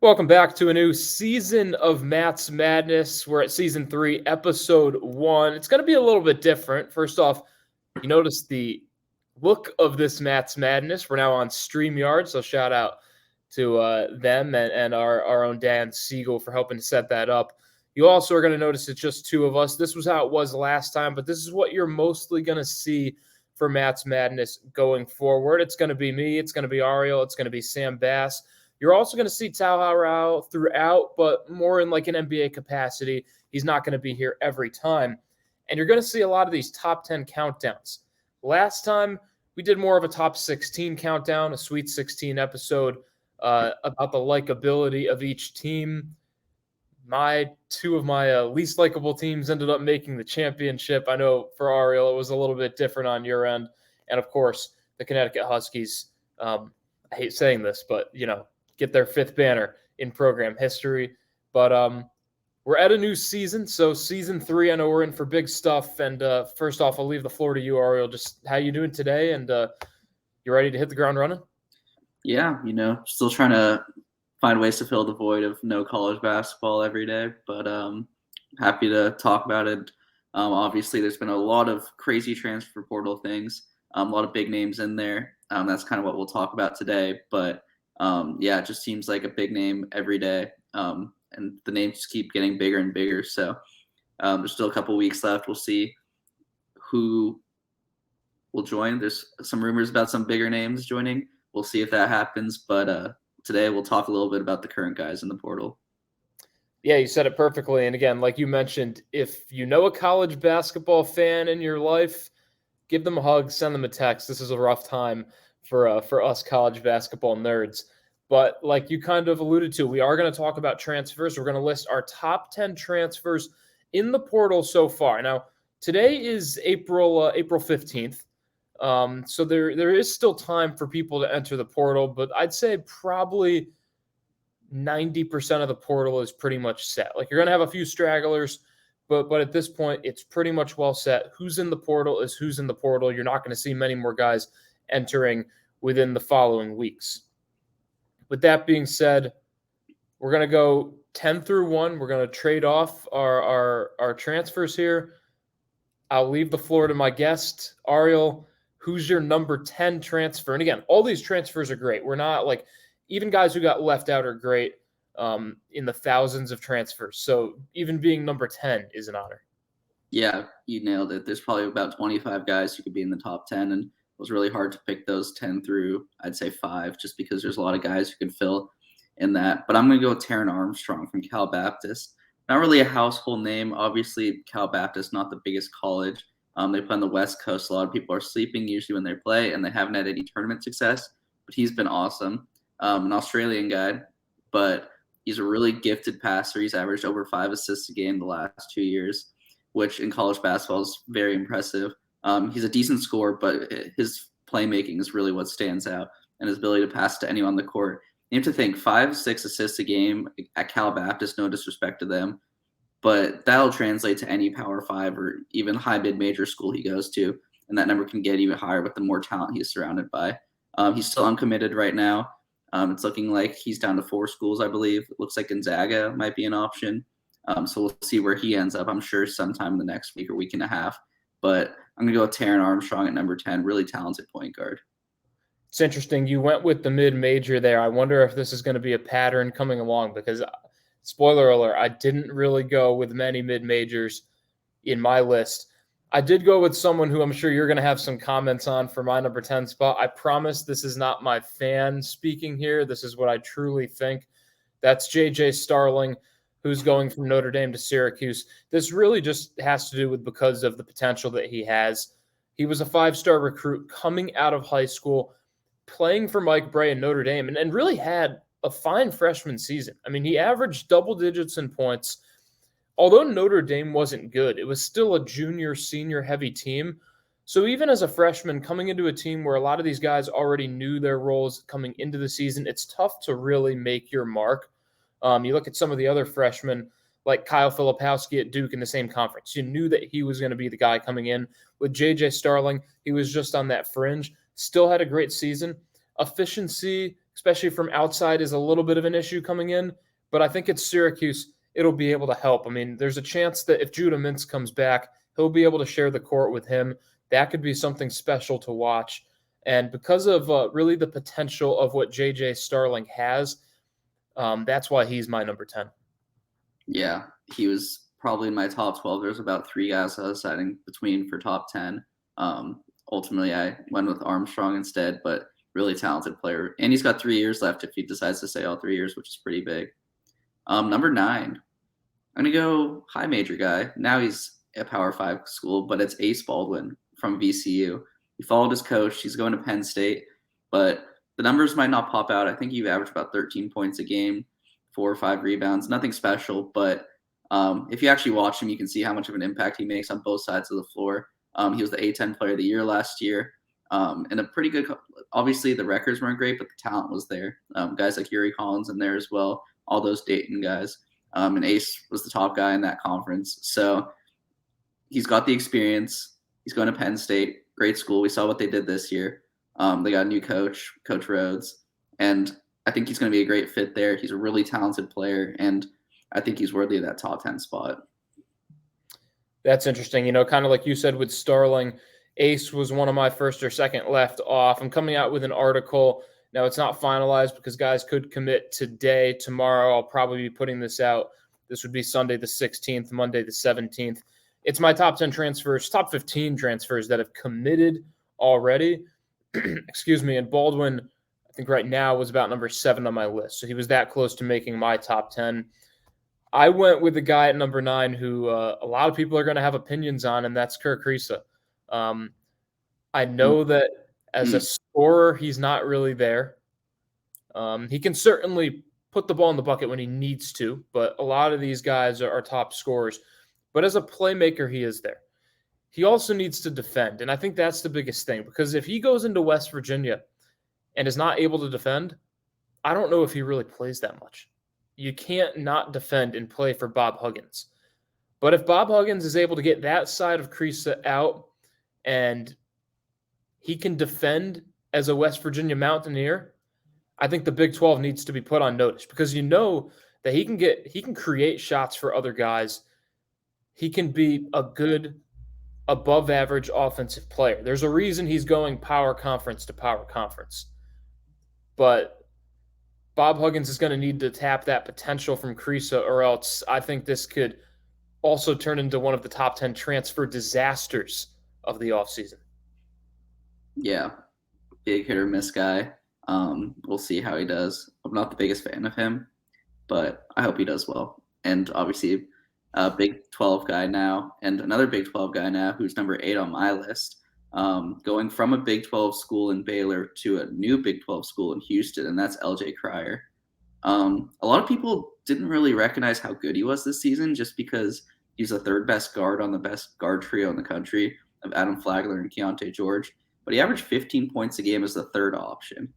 Welcome back to a new season of Matt's Madness. We're at season 3, episode 1. It's going to be a little bit different. First off, you notice the look of this Matt's Madness. We're now on StreamYard, so shout out to them and our own Dan Siegel for helping to set that up. You also are going to notice it's just two of us. This was how it was last time, but this is what you're mostly going to see for Matt's Madness going forward. It's going to be me. It's going to be Ariel. It's going to be Sam Bass. You're also going to see Tao Rao throughout, but more in like an NBA capacity. He's not going to be here every time. And you're going to see a lot of these top 10 countdowns. Last time, we did more of a top 16 countdown, a Sweet 16 episode about the likability of each team. Two of my least likable teams ended up making the championship. I know for Ariel, it was a little bit different on your end. And of course, the Connecticut Huskies, I hate saying this, but, get their 5th banner in program history. But we're at a new season. So season 3, I know we're in for big stuff. And first off, I'll leave the floor to you, Ariel. Just how you doing today? And you ready to hit the ground running? Yeah, still trying to find ways to fill the void of no college basketball every day. But happy to talk about it. Obviously, there's been a lot of crazy transfer portal things, a lot of big names in there. That's kind of what we'll talk about today. But it just seems like a big name every day. And the names just keep getting bigger and bigger. So there's still a couple weeks left. We'll see who will join. There's some rumors about some bigger names joining. We'll see if that happens. But today we'll talk a little bit about the current guys in the portal. Yeah, you said it perfectly. And again, like you mentioned, if you know a college basketball fan in your life, give them a hug, send them a text. This is a rough time for us college basketball nerds. But like you kind of alluded to, we are going to talk about transfers. We're going to list our top 10 transfers in the portal so far. Now, today is April 15th. So there is still time for people to enter the portal, but I'd say probably 90% of the portal is pretty much set. Like you're going to have a few stragglers, but at this point, it's pretty much well set. Who's in the portal is who's in the portal. You're not going to see many more guys entering within the following weeks. With that being said, we're going to go 10 through 1. We're going to trade off our transfers here. I'll leave the floor to my guest, Ariel. Who's your number 10 transfer? And again, all these transfers are great. We're not like even guys who got left out are great in the thousands of transfers. So even being number 10 is an honor. Yeah, you nailed it. There's probably about 25 guys who could be in the top 10, and it was really hard to pick those 10 through, I'd say 5, just because there's a lot of guys who could fill in that. But I'm going to go with Taron Armstrong from Cal Baptist. Not really a household name. Obviously, Cal Baptist, not the biggest college. They play on the West Coast. A lot of people are sleeping usually when they play, and they haven't had any tournament success. But he's been awesome. An Australian guy, but he's a really gifted passer. He's averaged over 5 assists a game the last 2 years, which in college basketball is very impressive. He's a decent scorer, but his playmaking is really what stands out, and his ability to pass to anyone on the court. You have to think 5-6 assists a game at Cal Baptist, no disrespect to them, but that'll translate to any Power 5 or even high mid-major school he goes to, and that number can get even higher with the more talent he's surrounded by. He's still uncommitted right now. It's looking like he's down to 4 schools, I believe. It looks like Gonzaga might be an option. So we'll see where he ends up, I'm sure, sometime in the next week or week and a half. But I'm going to go with Taron Armstrong at number 10, really talented point guard. It's interesting. You went with the mid-major there. I wonder if this is going to be a pattern coming along because, spoiler alert, I didn't really go with many mid-majors in my list. I did go with someone who I'm sure you're going to have some comments on for my number 10 spot. I promise this is not my fan speaking here. This is what I truly think. That's JJ Starling, who's going from Notre Dame to Syracuse. This really just has to do with because of the potential that he has. He was a 5-star recruit coming out of high school, playing for Mike Bray in Notre Dame, and really had a fine freshman season. I mean, he averaged double digits in points. Although Notre Dame wasn't good, it was still a junior, senior heavy team. So even as a freshman coming into a team where a lot of these guys already knew their roles coming into the season, it's tough to really make your mark. You look at some of the other freshmen like Kyle Filipowski at Duke in the same conference. You knew that he was going to be the guy coming in. With JJ Starling, he was just on that fringe, still had a great season. Efficiency, especially from outside, is a little bit of an issue coming in. But I think it's Syracuse, it'll be able to help. I mean, there's a chance that if Judah Mintz comes back, he'll be able to share the court with him. That could be something special to watch. And because of really the potential of what JJ Starling has, that's why he's my number 10. Yeah, he was probably in my top 12. There's about 3 guys I was deciding between for top 10. Ultimately, I went with Armstrong instead, but really talented player. And he's got 3 years left if he decides to stay all 3 years, which is pretty big. Number 9, I'm going to go high major guy. Now he's at Power 5 school, but it's Ace Baldwin from VCU. He followed his coach. He's going to Penn State, but the numbers might not pop out. I think he averaged about 13 points a game, 4 or 5 rebounds, nothing special. But if you actually watch him, you can see how much of an impact he makes on both sides of the floor. He was the A10 Player of the Year last year, and a pretty good. Obviously, the records weren't great, but the talent was there. Guys like Yuri Collins in there as well. All those Dayton guys, and Ace was the top guy in that conference. So he's got the experience. He's going to Penn State, great school. We saw what they did this year. They got a new coach, Coach Rhodes, and I think he's going to be a great fit there. He's a really talented player, and I think he's worthy of that top 10 spot. That's interesting. You know, kind of like you said with Starling, Ace was one of my first or second left off. I'm coming out with an article. Now, it's not finalized because guys could commit today. Tomorrow, I'll probably be putting this out. This would be Sunday the 16th, Monday the 17th. It's my top 10 transfers, top 15 transfers that have committed already. Excuse me. And Baldwin, I think right now, was about number 7 on my list. So he was that close to making my top 10. I went with the guy at number 9 who a lot of people are going to have opinions on, and that's Kerr Kriisa. I know that as a scorer, he's not really there. He can certainly put the ball in the bucket when he needs to, but a lot of these guys are top scorers. But as a playmaker, he is there. He also needs to defend, and I think that's the biggest thing, because if he goes into West Virginia and is not able to defend, I don't know if he really plays that much. You can't not defend and play for Bob Huggins. But if Bob Huggins is able to get that side of Kriisa out and he can defend as a West Virginia Mountaineer, I think the Big 12 needs to be put on notice, because you know that he can create shots for other guys. He can be a good above average offensive player. There's a reason he's going power conference to power conference. But Bob Huggins is going to need to tap that potential from Kriisa, or else I think this could also turn into one of the top 10 transfer disasters of the offseason. Yeah, big hit or miss guy. We'll see how he does. I'm not the biggest fan of him, but I hope he does well. And obviously, a Big 12 guy now, and another Big 12 guy now who's number 8 on my list, going from a Big 12 school in Baylor to a new Big 12 school in Houston, and that's LJ Cryer. A lot of people didn't really recognize how good he was this season just because he's the 3rd best guard on the best guard trio in the country of Adam Flagler and Keontae George. But he averaged 15 points a game as the 3rd option.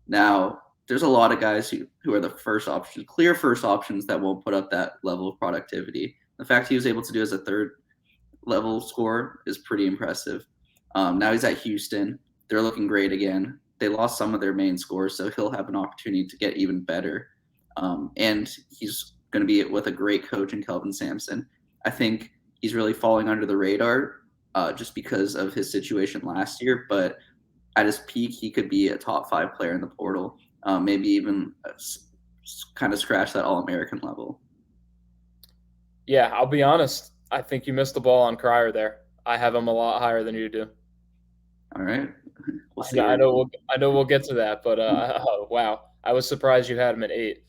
Now, there's a lot of guys who are the first option, clear first options that won't put up that level of productivity. The fact he was able to do as a 3rd level scorer is pretty impressive. Now he's at Houston. They're looking great again. They lost some of their main scorers, so he'll have an opportunity to get even better. And he's going to be with a great coach in Kelvin Sampson. I think he's really falling under the radar just because of his situation last year. But at his peak, he could be a top 5 player in the portal, maybe even kind of scratch that All-American level. Yeah, I'll be honest. I think you missed the ball on Cryer there. I have him a lot higher than you do. All right. We'll see. I know we'll get to that, but wow. I was surprised you had him at 8.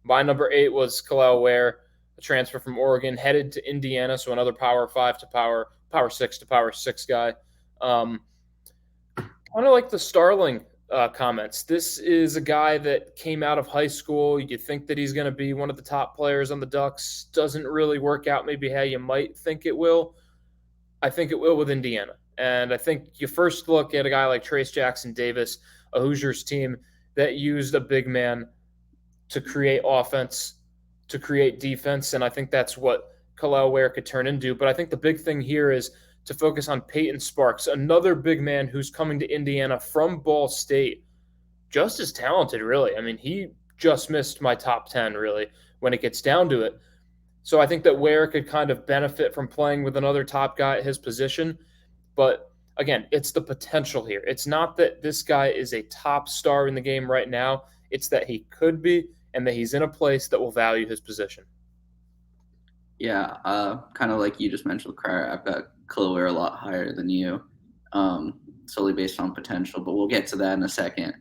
My number 8 was Kalel Ware, a transfer from Oregon, headed to Indiana, so another Power 5 to Power 6 to Power 6 guy. Kind of like the Starling comments. This is a guy that came out of high school. You think that he's going to be one of the top players on the Ducks. Doesn't really work out maybe how you might think it will. I think it will with Indiana. And I think you first look at a guy like Trace Jackson Davis, a Hoosiers team that used a big man to create offense, to create defense, and I think that's what Kalel Ware could turn into. But I think the big thing here is to focus on Peyton Sparks, another big man who's coming to Indiana from Ball State. just as talented, really. I mean, he just missed my top 10, really, when it gets down to it. So I think that Ware could kind of benefit from playing with another top guy at his position. But again, it's the potential here. It's not that this guy is a top star in the game right now. It's that he could be, and that he's in a place that will value his position. Yeah, kind of like you just mentioned, Crier, I've got Killaware a lot higher than you, solely based on potential, but we'll get to that in a second.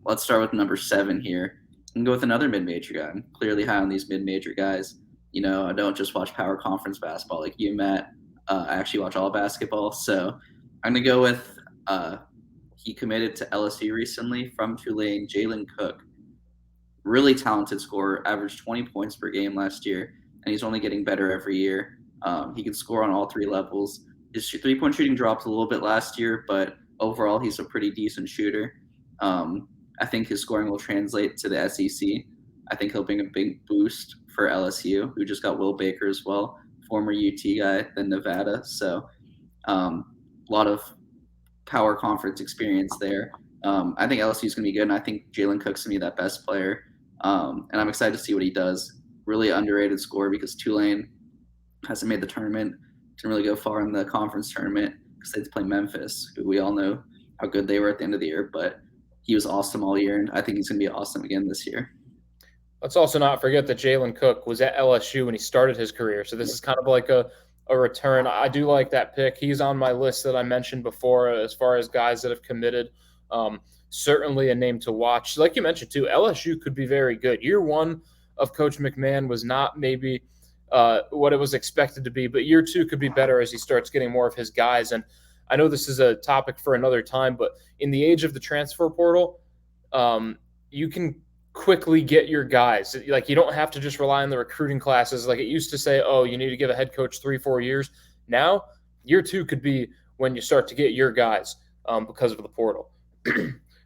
Let's start with number 7 here and go with another mid-major guy. I'm clearly high on these mid-major guys. You know, I don't just watch power conference basketball like you, Matt. I actually watch all basketball. So I'm going to go with he committed to LSU recently from Tulane, Jalen Cook. Really talented scorer, averaged 20 points per game last year, and he's only getting better every year. He can score on all 3 levels. His 3-point shooting dropped a little bit last year, but overall he's a pretty decent shooter. I think his scoring will translate to the SEC. I think he'll bring a big boost for LSU, who just got Will Baker as well, former UT guy, then Nevada. So a lot of power conference experience there. I think LSU is going to be good, and I think Jalen Cook's going to be that best player. And I'm excited to see what he does. Really underrated scorer because Tulane hasn't made the tournament, didn't really go far in the conference tournament because they had to play Memphis, who we all know how good they were at the end of the year. But he was awesome all year, and I think he's going to be awesome again this year. Let's also not forget that Jalen Cook was at LSU when he started his career. So this is kind of like a return. I do like that pick. He's on my list that I mentioned before as far as guys that have committed. Certainly a name to watch. Like you mentioned, too, LSU could be very good. Year one of Coach McMahon was not maybe what it was expected to be, but year 2 could be better as he starts getting more of his guys. And I know this is a topic for another time, but in the age of the transfer portal, you can quickly get your guys. Like, you don't have to just rely on the recruiting classes. Like it used to say, oh, you need to give a head coach 3-4 years. Now, year 2 could be when you start to get your guys because of the portal.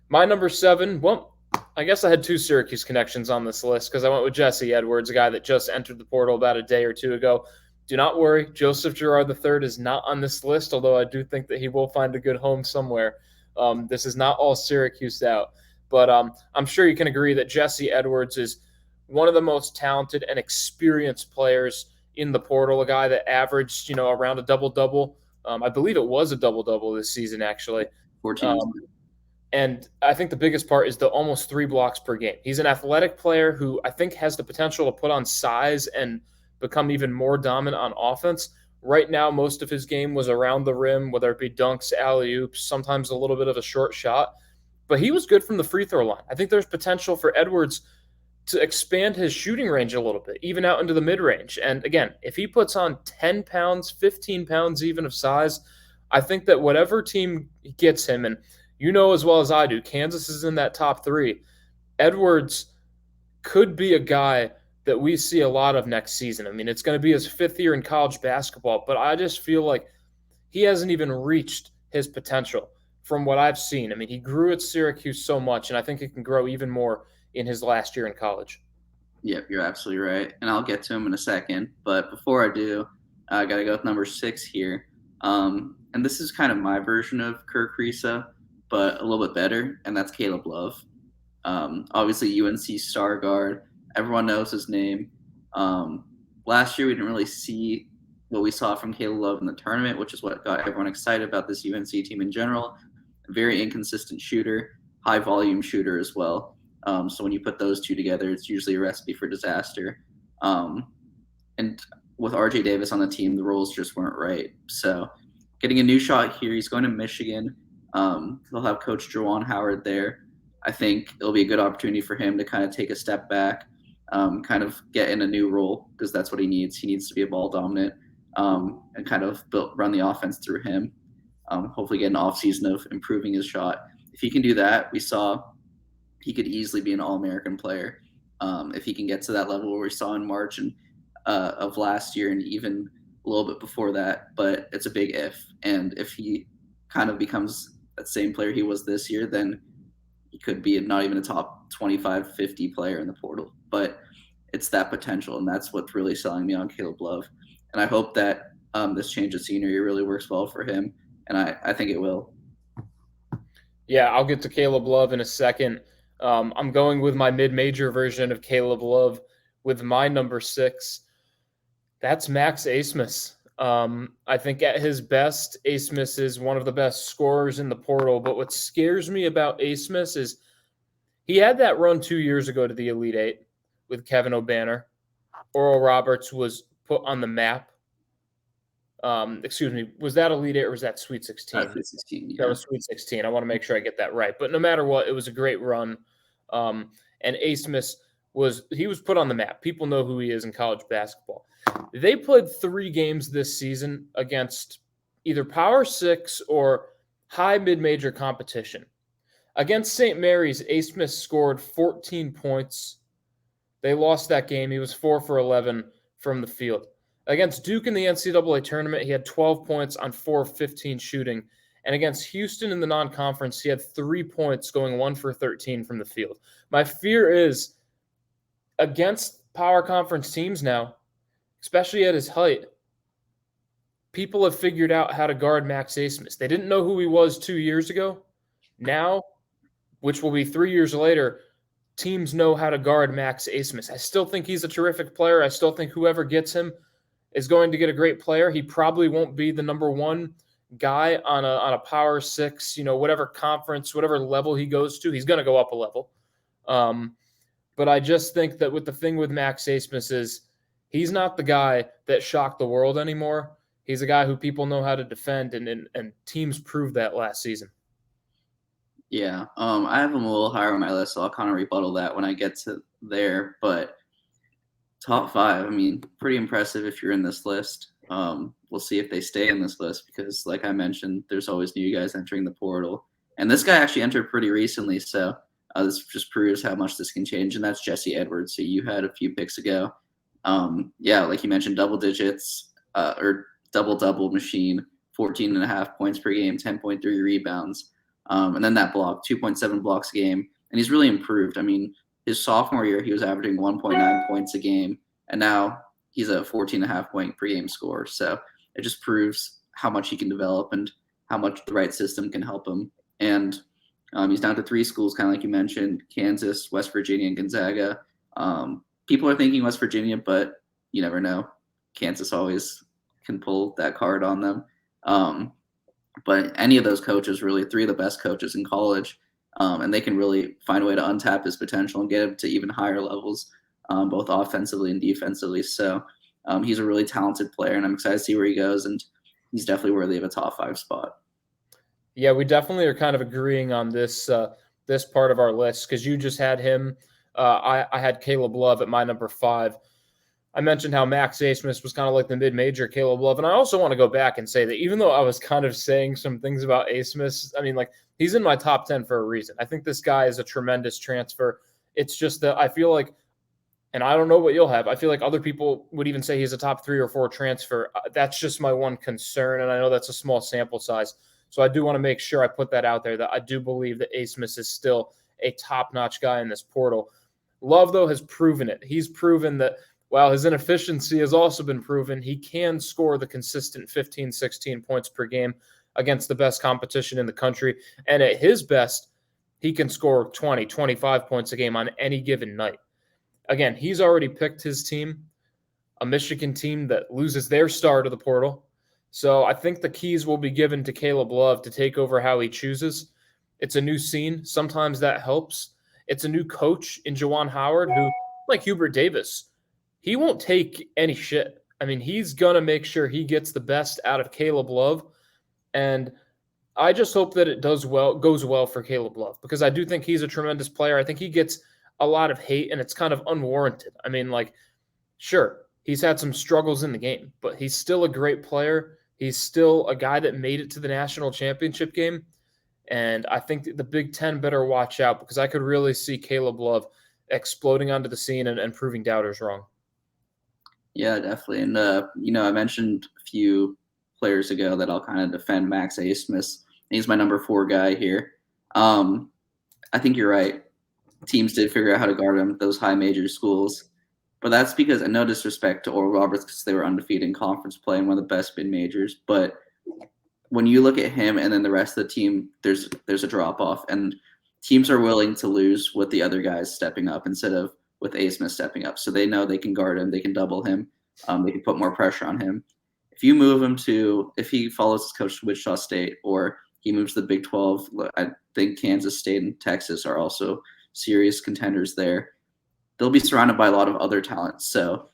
My number 7, well, I guess I had 2 Syracuse connections on this list because I went with Jesse Edwards, a guy that just entered the portal about a day or 2 ago. Do not worry, Joseph Girard III is not on this list, although I do think that he will find a good home somewhere. This is not all Syracuse out. But I'm sure you can agree that Jesse Edwards is one of the most talented and experienced players in the portal, a guy that averaged, around a double-double. I believe it was a double-double this season, actually. 14. And I think the biggest part is the almost 3 blocks per game. He's an athletic player who I think has the potential to put on size and become even more dominant on offense. Right now, most of his game was around the rim, whether it be dunks, alley-oops, sometimes a little bit of a short shot. But he was good from the free throw line. I think there's potential for Edwards to expand his shooting range a little bit, even out into the mid-range. And again, if he puts on 10 pounds, 15 pounds even of size, I think that whatever team gets him, and you know as well as I do, Kansas is in that top 3. Edwards could be a guy that we see a lot of next season. I mean, it's going to be his 5th year in college basketball, but I just feel like he hasn't even reached his potential from what I've seen. I mean, he grew at Syracuse so much, and I think he can grow even more in his last year in college. Yep, you're absolutely right. And I'll get to him in a second. But before I do, I got to go with number 6 here. And this is kind of my version of Kirk Risa, but a little bit better, and that's Caleb Love. Obviously, UNC star guard. Everyone knows his name. Last year, we didn't really see what we saw from Caleb Love in the tournament, which is what got everyone excited about this UNC team in general. A very inconsistent shooter, high volume shooter as well. So when you put those 2 together, it's usually a recipe for disaster. And with RJ Davis on the team, the rules just weren't right. So getting a new shot here, he's going to Michigan. They'll have Coach Juwan Howard there. I think it'll be a good opportunity for him to kind of take a step back, kind of get in a new role because that's what he needs. He needs to be a ball dominant and kind of run the offense through him. Hopefully get an offseason of improving his shot. If he can do that, we saw he could easily be an All-American player if he can get to that level where we saw in March and of last year and even a little bit before that. But it's a big if. And if he kind of becomes that same player he was this year, then he could be not even a top 25, 50 player in the portal. But it's that potential, and that's what's really selling me on Caleb Love. And I hope that this change of scenery really works well for him, and I think it will. Yeah, I'll get to Caleb Love in a second. I'm going with my mid-major version of Caleb Love with my number 6. That's Max Asmus. I think at his best, Asmus is one of the best scorers in the portal. But what scares me about Asmus is he had that run 2 years ago to the Elite Eight with Kevin O'Banner. Oral Roberts was put on the map. Excuse me, was that Elite Eight or was that Sweet 16? Sweet 16, That yeah. was Sweet 16. I want to make sure I get that right. But no matter what, it was a great run. And Asmus was put on the map. People know who he is in college basketball. They played 3 games this season against either Power 6 or high mid-major competition. Against St. Mary's, Asmus scored 14 points. They lost that game. He was 4 for 11 from the field. Against Duke in the NCAA tournament, he had 12 points on 4 of 15 shooting. And against Houston in the non-conference, he had 3 points going 1 for 13 from the field. My fear is against power conference teams now, especially at his height, people have figured out how to guard Max Asmus. They didn't know who he was 2 years ago. Now, which will be 3 years later, teams know how to guard Max Asmus. I still think he's a terrific player. I still think whoever gets him is going to get a great player. He probably won't be the number 1 guy on a Power 6, whatever conference, whatever level he goes to. He's going to go up a level. But I just think that the thing with Max Asmus is he's not the guy that shocked the world anymore. He's a guy who people know how to defend, and teams proved that last season. Yeah, I have him a little higher on my list, so I'll kind of rebuttal that when I get to there. But top 5, I mean, pretty impressive if you're in this list. We'll see if they stay in this list because, like I mentioned, there's always new guys entering the portal. And this guy actually entered pretty recently, so this just proves how much this can change. And that's Jesse Edwards, who you had a few picks ago. Yeah, like you mentioned, double digits or double-double machine, 14.5 points per game, 10.3 rebounds. And then that block, 2.7 blocks a game. And he's really improved. I mean, his sophomore year, he was averaging 1.9 points a game. And now he's a 14.5 point per game scorer. So it just proves how much he can develop and how much the right system can help him. And he's down to 3 schools, kind of like you mentioned, Kansas, West Virginia, and Gonzaga. People are thinking West Virginia, but you never know. Kansas always can pull that card on them. But any of those coaches, really 3 of the best coaches in college, and they can really find a way to untap his potential and get him to even higher levels, both offensively and defensively. So he's a really talented player, and I'm excited to see where he goes, and he's definitely worthy of a top 5 spot. Yeah, we definitely are kind of agreeing on this this part of our list because you just had him. I had Caleb Love at my number 5. I mentioned how Max Asmus was kind of like the mid-major Caleb Love. And I also want to go back and say that even though I was kind of saying some things about Asmus, I mean, like, he's in my top 10 for a reason. I think this guy is a tremendous transfer. It's just that I feel like, and I don't know what you'll have, I feel like other people would even say he's a top 3 or 4 transfer. That's just my one concern, and I know that's a small sample size. So I do want to make sure I put that out there, that I do believe that Asmus is still a top-notch guy in this portal. Love, though, has proven it. He's proven that while his inefficiency has also been proven, he can score the consistent 15, 16 points per game against the best competition in the country. And at his best, he can score 20, 25 points a game on any given night. Again, he's already picked his team, a Michigan team that loses their star to the portal. So I think the keys will be given to Caleb Love to take over how he chooses. It's a new scene. Sometimes that helps. It's a new coach in Juwan Howard who, like Hubert Davis, he won't take any shit. I mean, he's going to make sure he gets the best out of Caleb Love. And I just hope that it goes well for Caleb Love, because I do think he's a tremendous player. I think he gets a lot of hate, and it's kind of unwarranted. I mean, like, sure, he's had some struggles in the game, but he's still a great player. He's still a guy that made it to the national championship game. And I think the Big Ten better watch out, because I could really see Caleb Love exploding onto the scene and proving doubters wrong. Yeah, definitely. And, I mentioned a few players ago that I'll kind of defend Max Asmus. He's my number 4 guy here. I think you're right. Teams did figure out how to guard him, those high major schools. But that's because, and no disrespect to Oral Roberts, because they were undefeated in conference play and one of the best mid-majors. But when you look at him and then the rest of the team, there's a drop off, and teams are willing to lose with the other guys stepping up instead of with A. Smith stepping up. So they know they can guard him, they can double him, they can put more pressure on him. If you move him if he follows his coach to Wichita State, or he moves to the Big 12, I think Kansas State and Texas are also serious contenders there. They'll be surrounded by a lot of other talent. So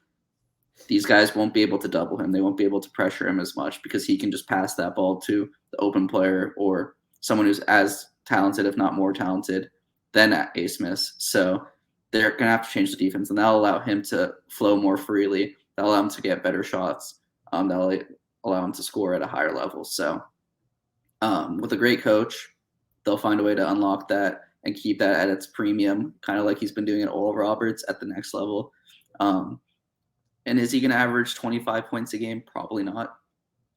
these guys won't be able to double him. They won't be able to pressure him as much because he can just pass that ball to the open player or someone who's as talented, if not more talented, than A. Smith. So they're going to have to change the defense, and that'll allow him to flow more freely. That'll allow him to get better shots. That'll allow him to score at a higher level. So with a great coach, they'll find a way to unlock that and keep that at its premium, kind of like he's been doing at Oral Roberts at the next level. And is he going to average 25 points a game? Probably not.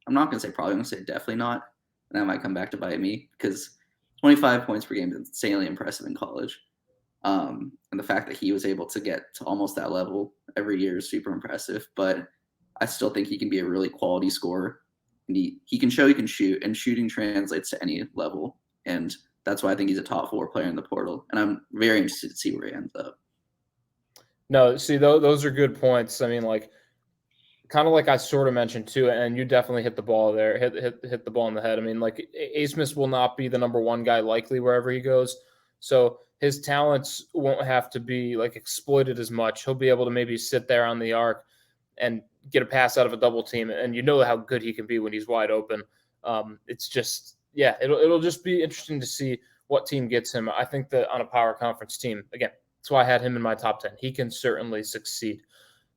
I'm not going to say probably. I'm going to say definitely not. And that might come back to bite me because 25 points per game is insanely impressive in college. And the fact that he was able to get to almost that level every year is super impressive. But I still think he can be a really quality scorer. And he can show he can shoot, and shooting translates to any level. And that's why I think he's a top 4 player in the portal. And I'm very interested to see where he ends up. No, see, those are good points. I mean, like, kind of like I sort of mentioned too, and you definitely hit the ball there, hit the ball in the head. I mean, like, A. Smith will not be the number 1 guy likely wherever he goes. So his talents won't have to be like exploited as much. He'll be able to maybe sit there on the arc and get a pass out of a double team, and you know how good he can be when he's wide open. It's just, yeah, it'll just be interesting to see what team gets him. I think that on a power conference team, again, that's why I had him in my top 10. He can certainly succeed.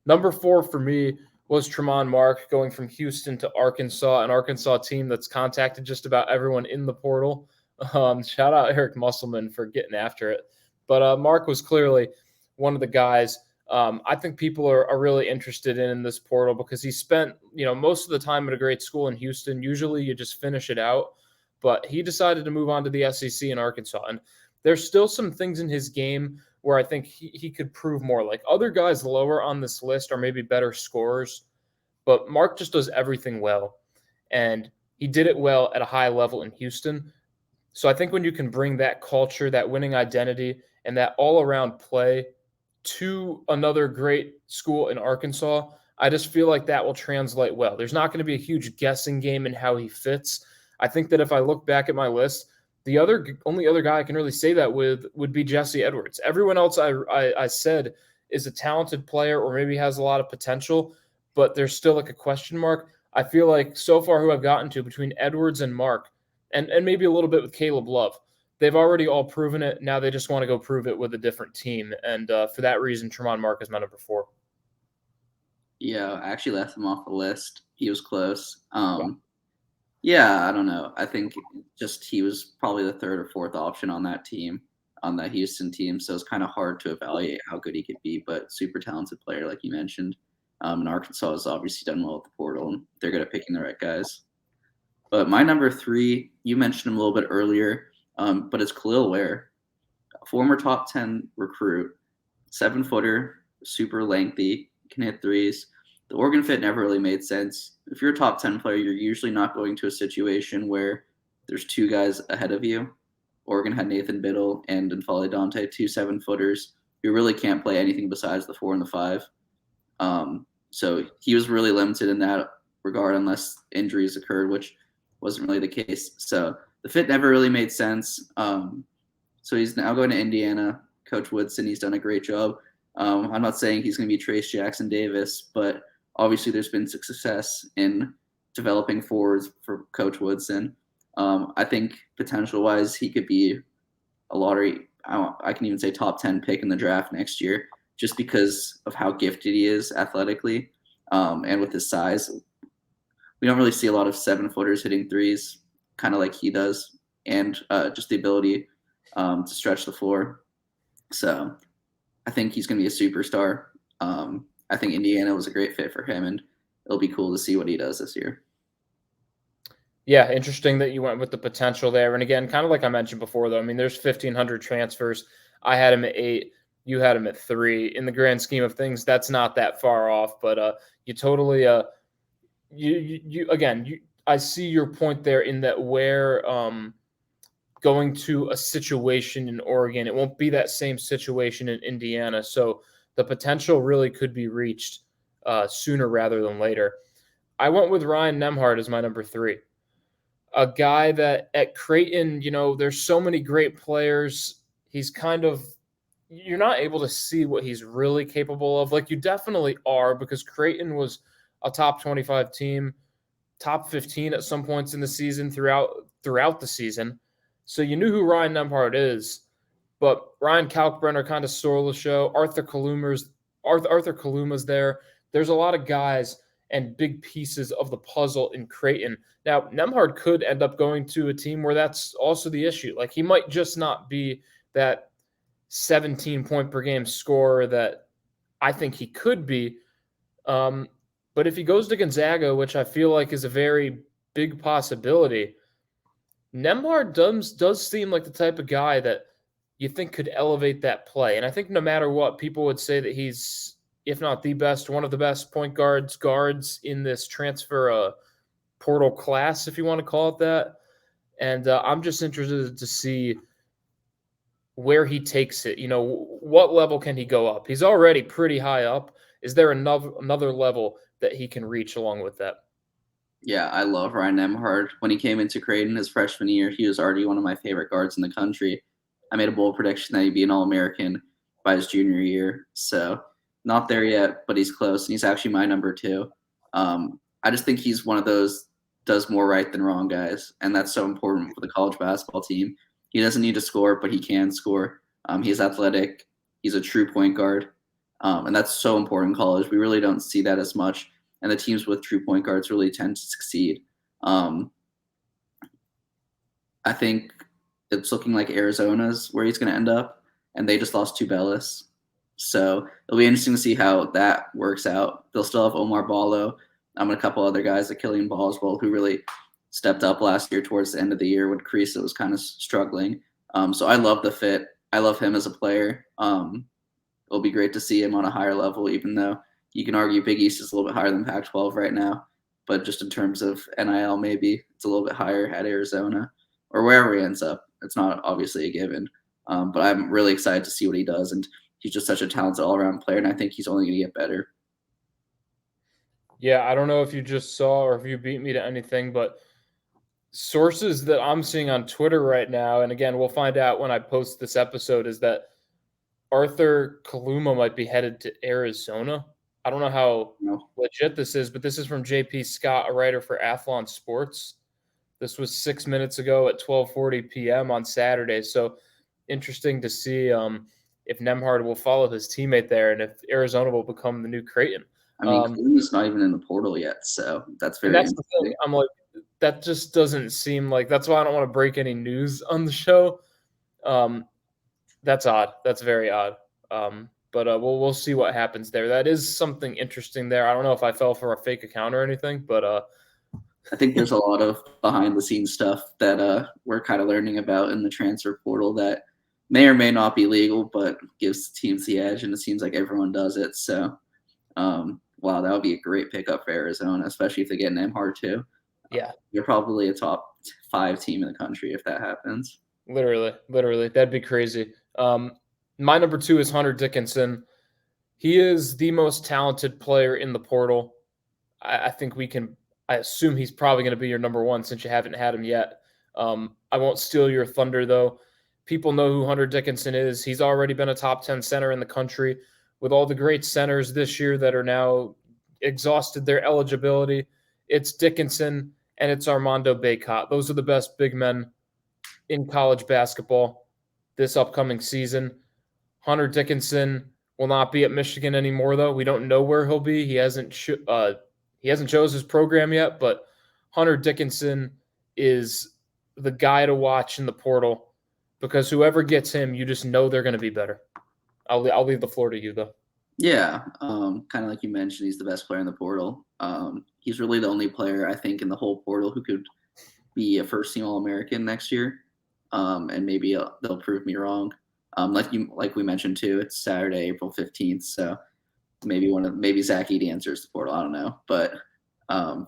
Number 4 for me was Tremont Mark, going from Houston to Arkansas, an Arkansas team that's contacted just about everyone in the portal. Shout out Eric Musselman for getting after it. But Mark was clearly one of the guys I think people are really interested in this portal because he spent, most of the time at a great school in Houston. Usually you just finish it out, but he decided to move on to the SEC in Arkansas. And there's still some things in his game where I think he could prove more. Like other guys lower on this list are maybe better scorers, but Mark just does everything well. And he did it well at a high level in Houston. So I think when you can bring that culture, that winning identity, and that all-around play to another great school in Arkansas, I just feel like that will translate well. There's not going to be a huge guessing game in how he fits. I think that if I look back at my list, the only other guy I can really say that with would be Jesse Edwards. Everyone else I said is a talented player or maybe has a lot of potential, but there's still like a question mark. I feel like so far who I've gotten to between Edwards and Mark, and maybe a little bit with Caleb Love, they've already all proven it. Now they just want to go prove it with a different team. And for that reason, Tremont Mark is my number 4. Yeah, I actually left him off the list. He was close. Yeah, I don't know. I think just he was probably the 3rd or 4th option on that team, on that Houston team. So it's kind of hard to evaluate how good he could be, but super talented player, like you mentioned. And Arkansas has obviously done well at the portal, and they're good at picking the right guys. But my number 3, you mentioned him a little bit earlier, but it's Khalil Ware, a former top 10 recruit, 7-footer, super lengthy, can hit threes. The Oregon fit never really made sense. If you're a top 10 player, you're usually not going to a situation where there's 2 guys ahead of you. Oregon had Nathan Biddle and N'Faly Dante, 2 7-footers. You really can't play anything besides the 4 and the 5. So he was really limited in that regard unless injuries occurred, which wasn't really the case. So the fit never really made sense. So he's now going to Indiana. Coach Woodson, he's done a great job. I'm not saying he's going to be Trace Jackson Davis, but obviously there's been success in developing forwards for Coach Woodson. I think potential-wise he could be a lottery, I can even say top 10 pick in the draft next year just because of how gifted he is athletically and with his size. We don't really see a lot of 7-footers hitting threes, kind of like he does, and just the ability to stretch the floor. So I think he's going to be a superstar. I think Indiana was a great fit for him, and it'll be cool to see what he does this year. Yeah, interesting that you went with the potential there. And again, kind of like I mentioned before, though, I mean, there's 1,500 transfers. I had him at 8. You had him at 3. In the grand scheme of things, that's not that far off. But you totally I see your point there in that where going to a situation in Oregon, it won't be that same situation in Indiana. So the potential really could be reached sooner rather than later. I went with Ryan Nembhard as my number 3. A guy that at Creighton, there's so many great players. He's kind of, you're not able to see what he's really capable of. Like, you definitely are, because Creighton was a top 25 team, top 15 at some points in the season, throughout the season. So you knew who Ryan Nembhard is, but Ryan Kalkbrenner kind of stole the show. Arthur Kaluma's there. There's a lot of guys and big pieces of the puzzle in Creighton. Now, Nembhard could end up going to a team where that's also the issue. Like, he might just not be that 17 point per game scorer that I think he could be. But if he goes to Gonzaga, which I feel like is a very big possibility, Nembhard does seem like the type of guy that you think could elevate that play. And I think no matter what, people would say that he's, if not the best, one of the best point guards in this transfer portal class, if you want to call it that. And I'm just interested to see where he takes it. What level can he go up? He's already pretty high up. Is there another level that he can reach along with that? Yeah, I love Ryan Nembhard. When he came into Creighton his freshman year, he was already one of my favorite guards in the country. I made a bold prediction that he'd be an All-American by his junior year. So not there yet, but he's close, and he's actually my number 2. I just think he's one of those does more right than wrong guys, and that's so important for the college basketball team. He doesn't need to score, but he can score. He's athletic. He's a true point guard, and that's so important in college. We really don't see that as much, and the teams with true point guards really tend to succeed. I think it's looking like Arizona's where he's going to end up, and they just lost Tubelis. So it'll be interesting to see how that works out. They'll still have Omar Ballo, and a couple other guys like Killian Boswell, who really stepped up last year towards the end of the year when Creasa was kind of struggling. So I love the fit. I love him as a player. It'll be great to see him on a higher level, even though you can argue Big East is a little bit higher than Pac-12 right now. But just in terms of NIL, maybe it's a little bit higher at Arizona or wherever he ends up. It's not obviously a given. But I'm really excited to see what he does. And he's just such a talented all-around player, and I think he's only going to get better. Yeah, I don't know if you just saw or if you beat me to anything, but sources that I'm seeing on Twitter right now, and again, we'll find out when I post this episode, is that Arthur Kaluma might be headed to Arizona. I don't know how legit this is, but this is from JP Scott, a writer for Athlon Sports. This was 6 minutes ago at 12:40 p.m. on Saturday. So interesting to see if Nembhard will follow his teammate there and if Arizona will become the new Creighton. I mean, Kaluma's not even in the portal yet, so that's very that's the thing. I'm like, that just doesn't seem like, that's why I don't want to break any news on the show. That's odd. That's very odd. But we'll see what happens there. That is something interesting there. I don't know if I fell for a fake account or anything, but I think there's a lot of behind the scenes stuff that we're kind of learning about in the transfer portal that may or may not be legal, but gives teams the edge, and it seems like everyone does it. So, wow, that would be a great pickup for Arizona, especially if they get Nembhard too. Yeah, they're probably a top 5 team in the country if that happens. Literally, that'd be crazy. My number 2 is Hunter Dickinson. He is the most talented player in the portal. I think I assume he's probably going to be your number 1 since you haven't had him yet. I won't steal your thunder, though. People know who Hunter Dickinson is. He's already been a top 10 center in the country. With all the great centers this year that are now exhausted their eligibility, it's Dickinson and it's Armando Bacot. Those are the best big men in college basketball this upcoming season. Hunter Dickinson will not be at Michigan anymore, though. We don't know where he'll be. He hasn't chose his program yet, but Hunter Dickinson is the guy to watch in the portal because whoever gets him, you just know they're going to be better. I'll leave the floor to you, though. Yeah, kind of like you mentioned, he's the best player in the portal. He's really the only player, I think, in the whole portal who could be a first-team All-American next year, and maybe they'll prove me wrong. Like we mentioned too, it's Saturday, April 15th, so maybe Zach Edey enters the portal. I don't know, but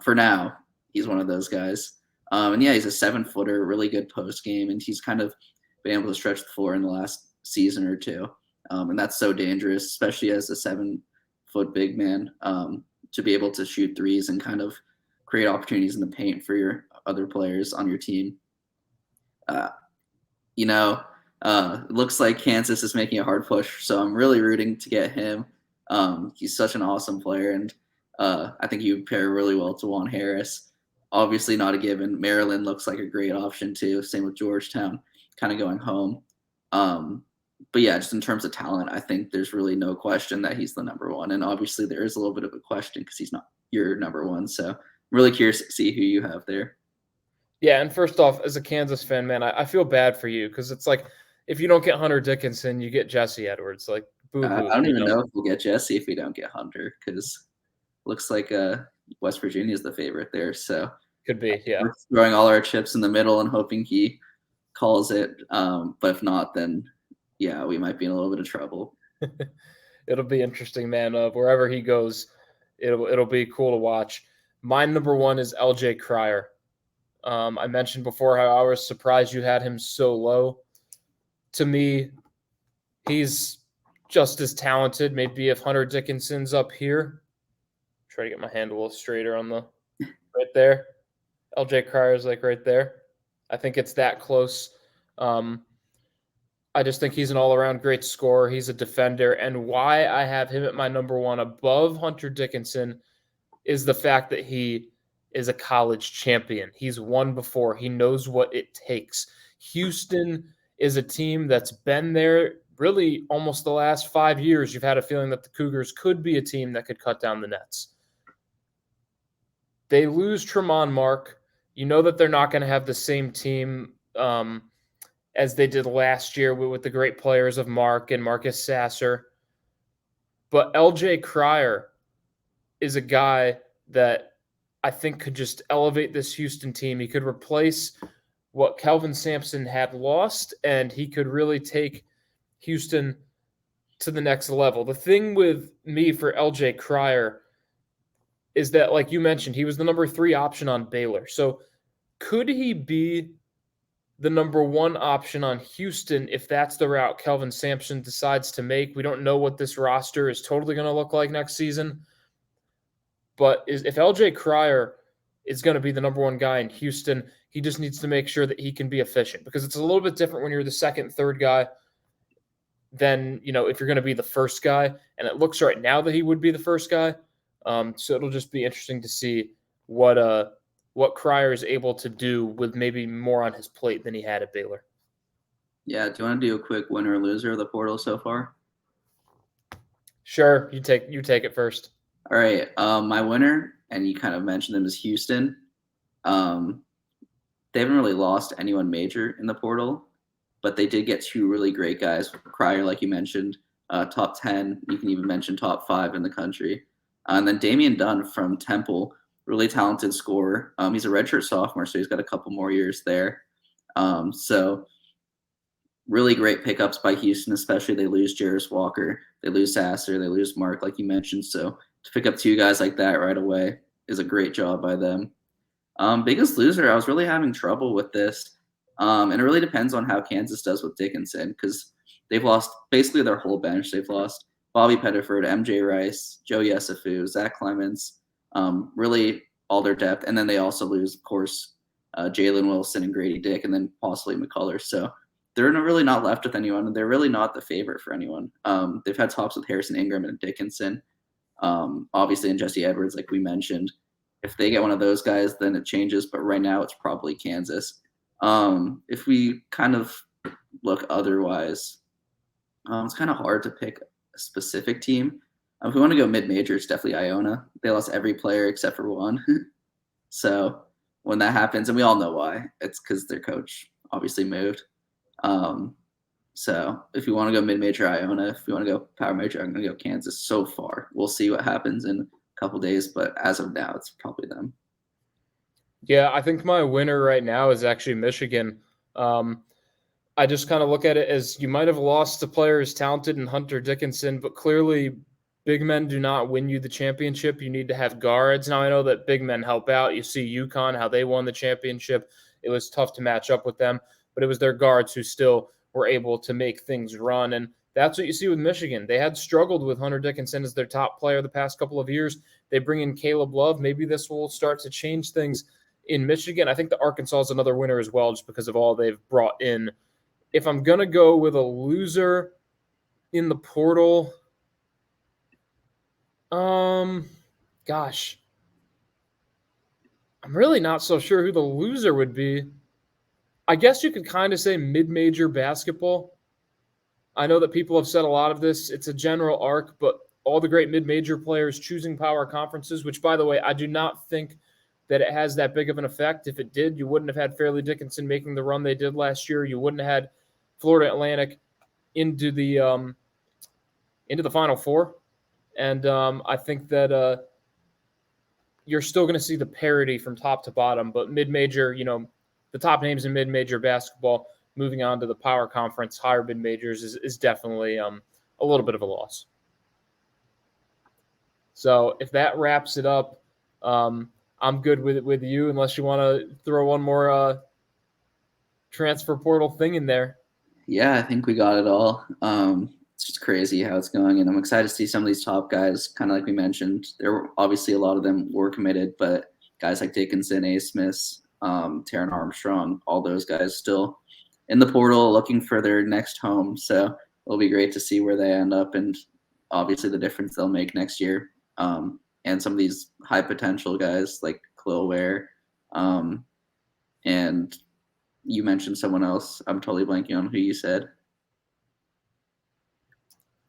for now, he's one of those guys. And yeah, he's a 7-footer, really good post game, and he's kind of been able to stretch the floor in the last season or two. And that's so dangerous, especially as a 7-foot big man, to be able to shoot threes and kind of create opportunities in the paint for your other players on your team. It looks like Kansas is making a hard push, so I'm really rooting to get him. He's such an awesome player, and I think he would pair really well to Juan Harris. Obviously not a given. Maryland looks like a great option too. Same with Georgetown, kind of going home. But yeah, just in terms of talent, I think there's really no question that he's the number one. And obviously there is a little bit of a question because he's not your number one. So I'm really curious to see who you have there. Yeah, and first off, as a Kansas fan, man, I feel bad for you because it's like if you don't get Hunter Dickinson, you get Jesse Edwards. Like, boo-hoo. I don't even know if we'll get Jesse if we don't get Hunter because looks like West Virginia is the favorite there. So could be, yeah. We're throwing all our chips in the middle and hoping he calls it. But if not, then yeah, we might be in a little bit of trouble. It'll be interesting, man. Wherever he goes, it'll be cool to watch. My number one is LJ Cryer. I mentioned before how I was surprised you had him so low. To me, he's just as talented. Maybe if Hunter Dickinson's up here, try to get my hand a little straighter on the right there. LJ Cryer's like right there. I think it's that close. I just think he's an all-around great scorer. He's a defender. And why I have him at my number one above Hunter Dickinson is the fact that he is a college champion. He's won before. He knows what it takes. Houston is a team that's been there really almost the last 5 years. You've had a feeling that the Cougars could be a team that could cut down the nets. They lose Tremont Mark. You know that they're not going to have the same team as they did last year with the great players of Mark and Marcus Sasser. But LJ Cryer is a guy that I think could just elevate this Houston team. He could replace what Kelvin Sampson had lost, and he could really take Houston to the next level. The thing with me for LJ Cryer is that, like you mentioned, he was the number 3 option on Baylor. So could he be the number 1 option on Houston if that's the route Kelvin Sampson decides to make? We don't know what this roster is totally going to look like next season. But if LJ Cryer is going to be the number 1 guy in Houston, he just needs to make sure that he can be efficient, because it's a little bit different when you're the second, third guy than, if you're going to be the first guy. And it looks right now that he would be the first guy. So it'll just be interesting to see what Cryer is able to do with maybe more on his plate than he had at Baylor. Yeah, do you want to do a quick winner or loser of the portal so far? Sure, you take it first. All right, my winner, and you kind of mentioned them, is Houston. They haven't really lost anyone major in the portal, but they did get 2 really great guys. Cryer, like you mentioned, top 10. You can even mention top 5 in the country. And then Damian Dunn from Temple, really talented scorer. He's a redshirt sophomore, so he's got a couple more years there. So really great pickups by Houston, especially they lose Jarris Walker, they lose Sasser, they lose Mark, like you mentioned. So to pick up 2 guys like that right away is a great job by them. Biggest loser, I was really having trouble with this. And it really depends on how Kansas does with Dickinson, because they've lost basically their whole bench. They've lost Bobby Pettiford, MJ Rice, Joe Yesufu, Zach Clements, really all their depth. And then they also lose, of course, Jalen Wilson and Grady Dick, and then possibly McCullers. So they're really not left with anyone, and they're really not the favorite for anyone. They've had talks with Harrison Ingram and Dickinson, obviously, and Jesse Edwards, like we mentioned. If they get one of those guys, then it changes. But right now, it's probably Kansas. If we kind of look otherwise, it's kind of hard to pick a specific team. If we want to go mid-major, it's definitely Iona. They lost every player except for one. So when that happens, and we all know why, it's because their coach obviously moved. So if you want to go mid-major, Iona. If you want to go power major, I'm going to go Kansas so far. We'll see what happens in a couple days, but as of now, it's probably them. Yeah, I think my winner right now is actually Michigan. I just kind of look at it as you might have lost a player as talented in Hunter Dickinson, but clearly big men do not win you the championship. You need to have guards. Now, I know that big men help out. You see UConn, how they won the championship. It was tough to match up with them, but it was their guards who still were able to make things run. And that's what you see with Michigan. They had struggled with Hunter Dickinson as their top player the past couple of years. They bring in Caleb Love. Maybe this will start to change things in Michigan. I think the Arkansas is another winner as well, just because of all they've brought in. If I'm going to go with a loser in the portal, gosh, I'm really not so sure who the loser would be. I guess you could kind of say mid-major basketball. I know that people have said a lot of this. It's a general arc, but all the great mid-major players choosing power conferences, which, by the way, I do not think that it has that big of an effect. If it did, you wouldn't have had Fairleigh Dickinson making the run they did last year. You wouldn't have had Florida Atlantic into the Final Four. And I think that you're still going to see the parity from top to bottom, but mid-major, the top names in mid-major basketball moving on to the power conference, higher mid-majors is definitely a little bit of a loss. So if that wraps it up, I'm good with you, unless you want to throw one more transfer portal thing in there. Yeah, I think we got it all. It's just crazy how it's going, and I'm excited to see some of these top guys, kind of like we mentioned. There were obviously a lot of them were committed, but guys like Dickinson, A. Smith, Taron Armstrong, all those guys still in the portal looking for their next home. So it'll be great to see where they end up, and obviously the difference they'll make next year. And some of these high potential guys like Khalil Ware, and you mentioned someone else. I'm totally blanking on who you said.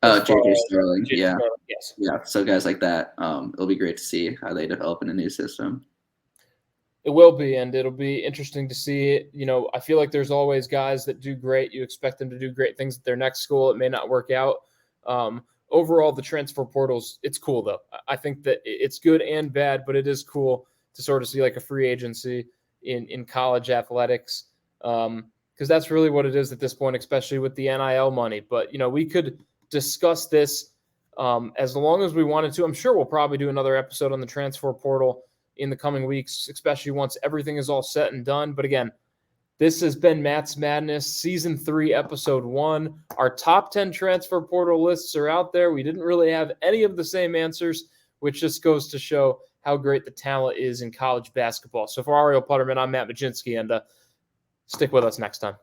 JJ Starling. Yeah. Yes. Yeah. So guys like that, it'll be great to see how they develop in a new system. It will be, and it'll be interesting to see. I feel like there's always guys that do great. You expect them to do great things at their next school. It may not work out. Overall, the transfer portals, it's cool, though. I think that it's good and bad, but it is cool to sort of see like a free agency in college athletics, because that's really what it is at this point, especially with the NIL money. But, we could discuss this as long as we wanted to. I'm sure we'll probably do another episode on the transfer portal in the coming weeks, especially once everything is all set and done. But again, this has been Matt's Madness, Season 3, Episode 1. Our top 10 transfer portal lists are out there. We didn't really have any of the same answers, which just goes to show how great the talent is in college basketball. So for Ariel Puterman, I'm Matt Mlodzinski, and stick with us next time.